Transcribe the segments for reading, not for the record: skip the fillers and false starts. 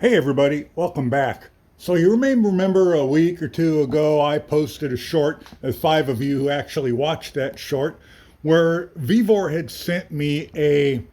Hey everybody, welcome back. So you may remember a week or two ago I posted a short, as 5 of you who actually watched that short, where Vevor had sent me a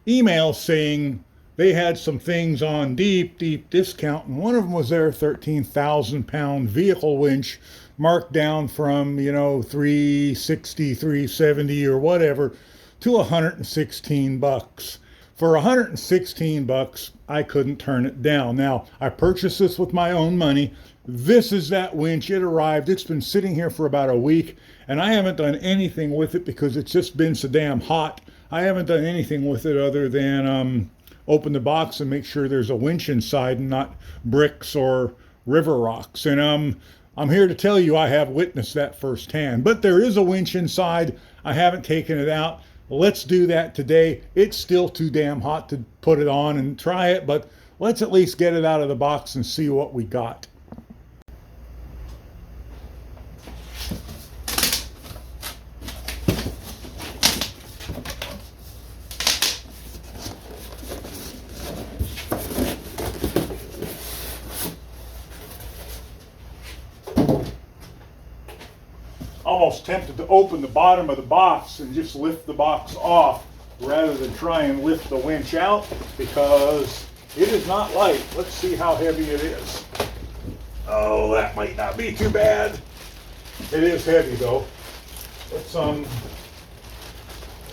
email saying they had some things on deep discount, and one of them was their 13,000 pound vehicle winch marked down from, 360, 370 or whatever to 116 bucks. For 116 bucks, I couldn't turn it down. Now, I purchased this with my own money. This is that winch. It arrived. It's been sitting here for about a week, and I haven't done anything with it because it's just been so damn hot. I haven't done anything with it other than open the box and make sure there's a winch inside and not bricks or river rocks. And I'm here to tell you I have witnessed that firsthand. But there is a winch inside. I haven't taken it out. Let's do that today. It's still too damn hot to put it on and try it, but let's at least get it out of the box and see what we got. Almost tempted to open the bottom of the box and just lift the box off rather than try and lift the winch out because it is not light. Let's see how heavy it is. Oh, that might not be too bad. It is heavy though.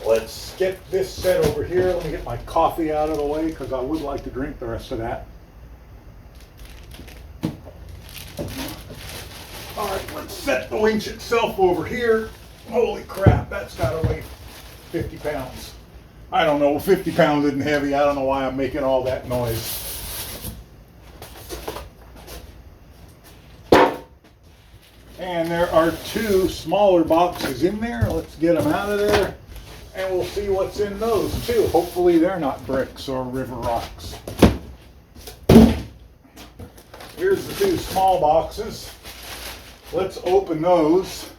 Let's get this set over here. Let me get my coffee out of the way because I would like to drink the rest of that. All right, let's set the winch itself over here. Holy crap, that's got to weigh 50 pounds. I don't know, 50 pounds isn't heavy. I don't know why I'm making all that noise. And there are two smaller boxes in there. Let's get them out of there and we'll see what's in those too. Hopefully they're not bricks or river rocks. Here's the two small boxes. Let's open those.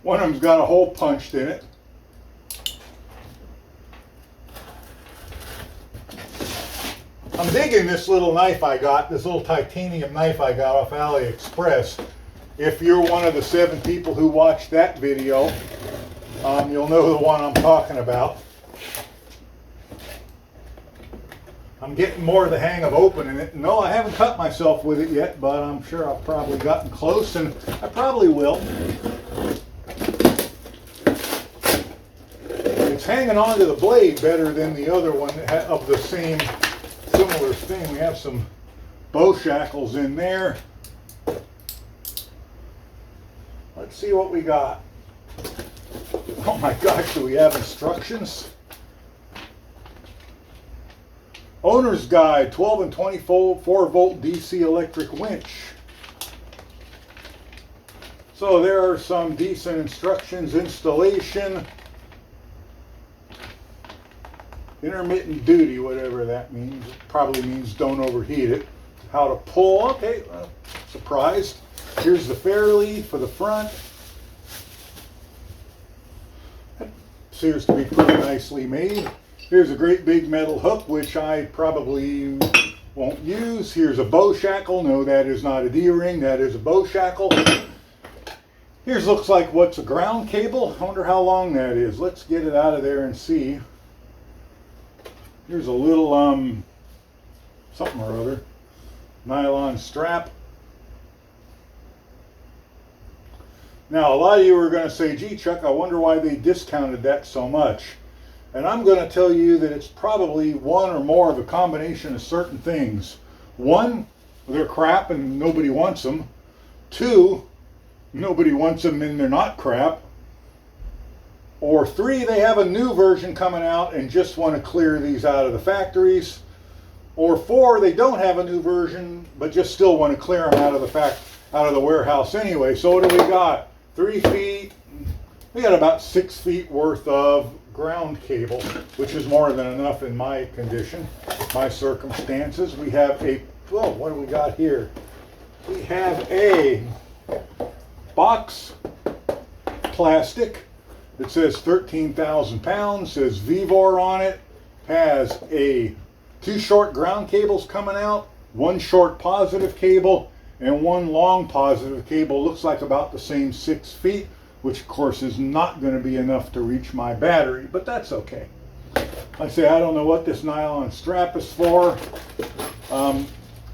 One of them's got a hole punched in it. I'm digging this little knife I got, this little titanium knife I got off AliExpress. If you're one of the 7 people who watched that video, you'll know the one I'm talking about. I'm getting more of the hang of opening it. No, I haven't cut myself with it yet, but I'm sure I've probably gotten close, and I probably will. It's hanging onto the blade better than the other one of the same similar thing. We have some bow shackles in there. Let's see what we got. Oh my gosh, do we have instructions? Owner's Guide, 12 and 24 volt DC electric winch. So there are some decent instructions. Installation, intermittent duty, whatever that means. It probably means don't overheat it. How to pull, okay, surprised. Here's the fairlead for the front. That appears to be pretty nicely made. Here's a great big metal hook, which I probably won't use. Here's a bow shackle. No, that is not a D-ring. That is a bow shackle. Here's looks like what's a ground cable. I wonder how long that is. Let's get it out of there and see. Here's a little something or other. Nylon strap. Now, a lot of you are going to say, gee, Chuck, I wonder why they discounted that so much. And I'm going to tell you that it's probably one or more of a combination of certain things. One, they're crap and nobody wants them. Two, nobody wants them and they're not crap. Or three, they have a new version coming out and just want to clear these out of the factories. Or four, they don't have a new version but just still want to clear them out of the warehouse anyway. So what do we got? 3 feet. We got about 6 feet worth of ground cable, which is more than enough in my condition, my circumstances. We have a, oh, what do we got here? We have a box plastic that says 13,000 pounds, says Vevor on it, has two short ground cables coming out, one short positive cable and one long positive cable. Looks like about the same 6 feet, which of course is not going to be enough to reach my battery, but that's okay. I say I don't know what this nylon strap is for.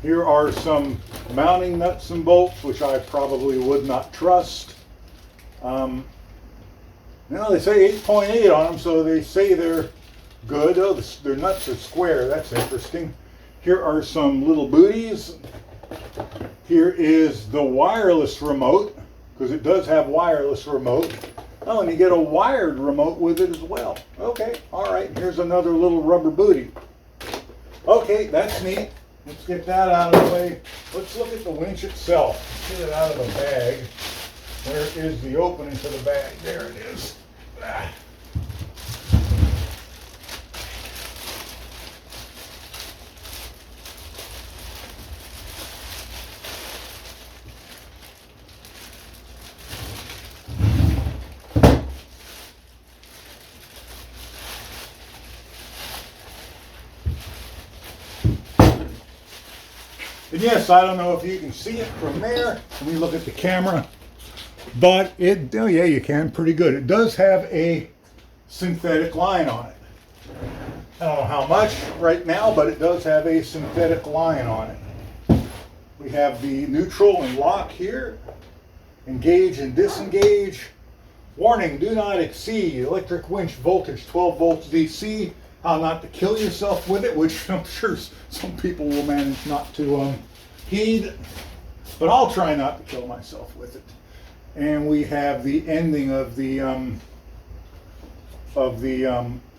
Here are some mounting nuts and bolts, which I probably would not trust. Now they say 8.8 on them, so they say they're good. Oh, their nuts are square. That's interesting. Here are some little booties. Here is the wireless remote, because it does have wireless remote. Oh, and you get a wired remote with it as well. Okay, all right. Here's another little rubber booty. Okay, that's neat. Let's get that out of the way. Let's look at the winch itself. Get it out of the bag. Where is the opening to the bag? There it is. Ah. And yes, I don't know if you can see it from there. Let me look at the camera. But it, oh yeah, you can pretty good. It does have a synthetic line on it. I don't know how much right now, but it does have a synthetic line on it. We have the neutral and lock here. Engage and disengage. Warning, do not exceed electric winch voltage 12 volts DC. How not to kill yourself with it, which I'm sure some people will manage not to heed, but I'll try not to kill myself with it. And we have the ending of the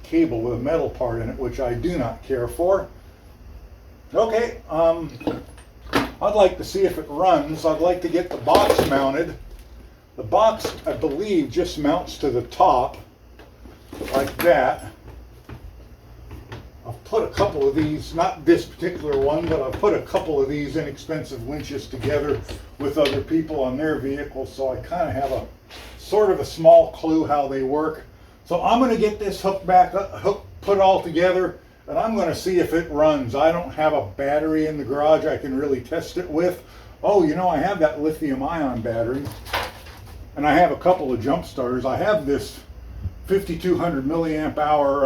cable with a metal part in it, which I do not care for. Okay, I'd like to see if it runs. I'd like to get the box mounted. The box, I believe, just mounts to the top like that. I've put a couple of these, not this particular one, but I've put a couple of these inexpensive winches together with other people on their vehicles, so I kind of have a sort of a small clue how they work. So I'm going to get this hooked back up, put all together, and I'm going to see if it runs. I don't have a battery in the garage I can really test it with. Oh, you know, I have that lithium-ion battery, and I have a couple of jump starters. I have this 5200 milliamp hour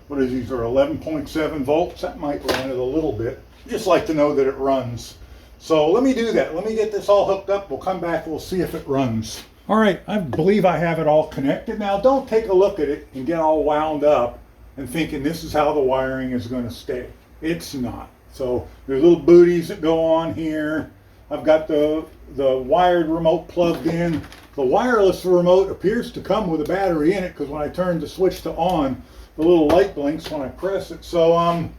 what is these, are 11.7 volts. That might run it a little bit. Just like to know that it runs. So let me do that. Let me get this all hooked up. We'll come back. We'll see if it runs. All right, I believe I have it all connected. Now don't take a look at it and get all wound up and thinking this is how the wiring is going to stay. It's not. So there's little booties that go on here. I've got the wired remote plugged in. The wireless remote appears to come with a battery in it, because when I turn the switch to on, the little light blinks when I press it. So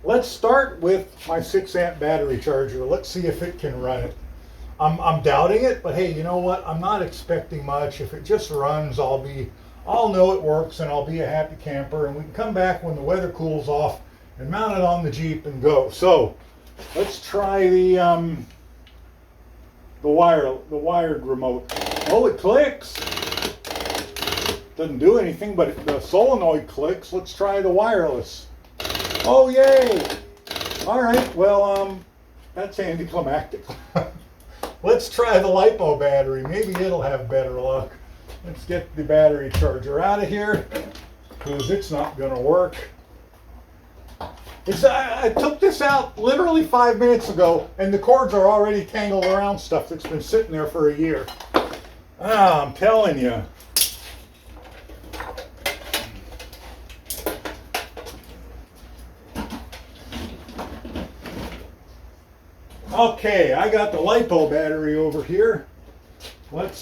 let's start with my 6-amp battery charger. Let's see if it can run it. I'm doubting it, but hey, you know what? I'm not expecting much. If it just runs, I'll know it works, and I'll be a happy camper, and we can come back when the weather cools off and mount it on the Jeep and go. So let's try the wired remote. Oh, it clicks. Doesn't do anything, but the solenoid clicks. Let's try the wireless. Oh, yay! All right, well, that's anticlimactic. Let's try the LiPo battery. Maybe it'll have better luck. Let's get the battery charger out of here, because it's not going to work. I took this out literally 5 minutes ago, and the cords are already tangled around stuff that's been sitting there for a year. Ah, I'm telling you. Okay, I got the LiPo battery over here. Let's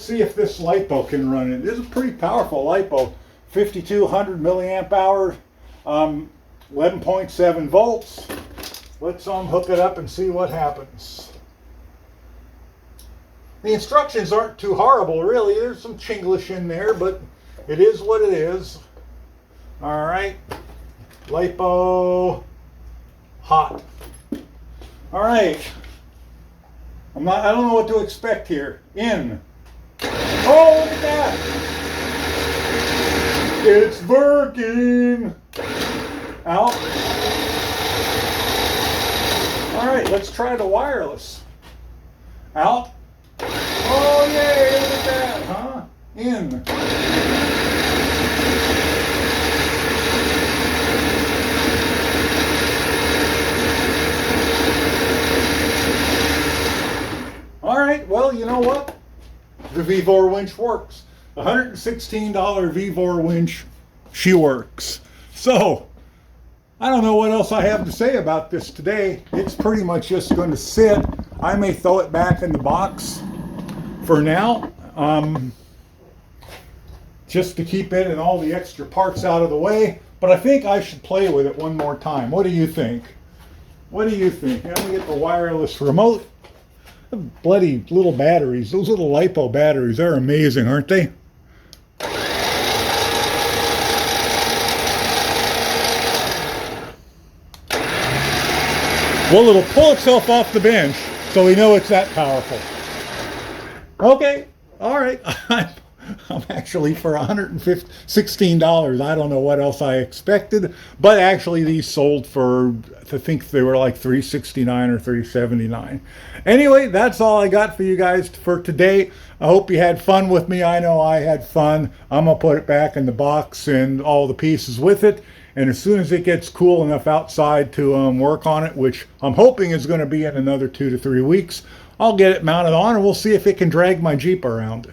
see if this LiPo can run it. This is a pretty powerful LiPo, 5200 milliamp hour, 11.7 volts. Let's hook it up and see what happens. The instructions aren't too horrible, really. There's some Chinglish in there, but it is what it is. All right, LiPo hot. All right, I don't know what to expect here. In. Oh, look at that! It's working. Out. All right, let's try the wireless. Out. Oh, yay, look at that, huh? In. All right, well, you know what? The Vevor winch works. $116 Vevor winch, she works. So, I don't know what else I have to say about this today. It's pretty much just going to sit. I may throw it back in the box for now, just to keep it and all the extra parts out of the way. But I think I should play with it one more time. What do you think? What do you think? Let me get the wireless remote. Bloody little batteries. Those little LiPo batteries are amazing, aren't they? Well, it'll pull itself off the bench, so we know it's that powerful. Okay, all right. I'm actually for $116. I don't know what else I expected, but actually these sold for, I think they were like $369 or $379. Anyway, that's all I got for you guys for today. I hope you had fun with me. I know I had fun. I'm gonna put it back in the box and all the pieces with it. And as soon as it gets cool enough outside to work on it, which I'm hoping is going to be in another 2 to 3 weeks, I'll get it mounted on and we'll see if it can drag my Jeep around.